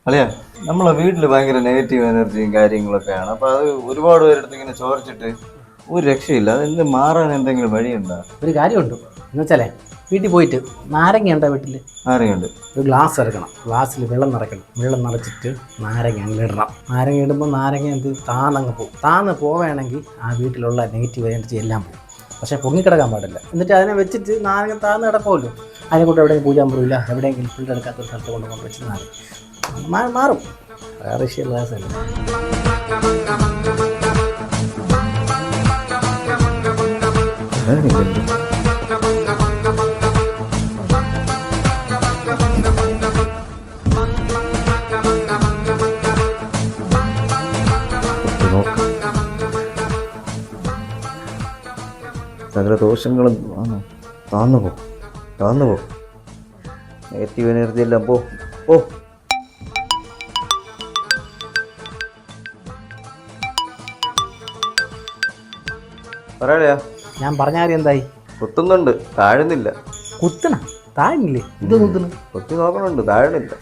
അളിയാ നമ്മളെ വീട്ടിൽ ഭയങ്കര നെഗറ്റീവ് എനർജിയും കാര്യങ്ങളൊക്കെയാണ്. അപ്പോൾ അത് ഒരുപാട് പേരെടുത്ത് ഇങ്ങനെ ചോദിച്ചിട്ട് ഒരു രക്ഷയില്ല. അതെന്ത് മാറാൻ എന്തെങ്കിലും വഴിയുണ്ടോ? ഒരു കാര്യമുണ്ട് എന്ന് വെച്ചാലേ, വീട്ടിൽ പോയിട്ട് നാരങ്ങ ഉണ്ടോ വീട്ടിൽ? നാരങ്ങയുണ്ട്. ഒരു ഗ്ലാസ് എടുക്കണം, ഗ്ലാസ്സിൽ വെള്ളം നിറയ്ക്കണം, വെള്ളം നിറച്ചിട്ട് നാരങ്ങ അങ്ങ് ഇടണം. നാരങ്ങ ഇടുമ്പോൾ നാരങ്ങ എന്ത് താന്നങ്ങ് പോകും. താന്ന് പോവുകയാണെങ്കിൽ ആ വീട്ടിലുള്ള നെഗറ്റീവ് എനർജി എല്ലാം പോകും. പക്ഷേ പൊങ്ങിക്കിടക്കാൻ പാടില്ല. എന്നിട്ട് അതിനെ വെച്ചിട്ട് നാരങ്ങ താന്ന് കിടക്കുമല്ലോ, അതിനെ കൊണ്ട് എവിടെയെങ്കിലും പൂജാൻ പോയില്ല, എവിടെയെങ്കിലും ഫുഡ് എടുക്കാത്ത ഒരു സ്ഥലത്ത് കൊണ്ട് വെച്ച് മാറും. വേറെ വിഷയമുള്ള കേസല്ല. സകല ദോഷങ്ങളും താന്നു പോ. നെഗറ്റീവ് എനർജി എല്ലാം പോ. പറയാ ഞാൻ പറഞ്ഞ കാര്യം എന്തായി? കുത്തുന്നുണ്ട്, താഴുന്നില്ല. കുത്തണ താഴ്ന്നില്ലേ? ഇത് കുത്തണ കുത്തി നോക്കണുണ്ട്, താഴുന്നില്ല.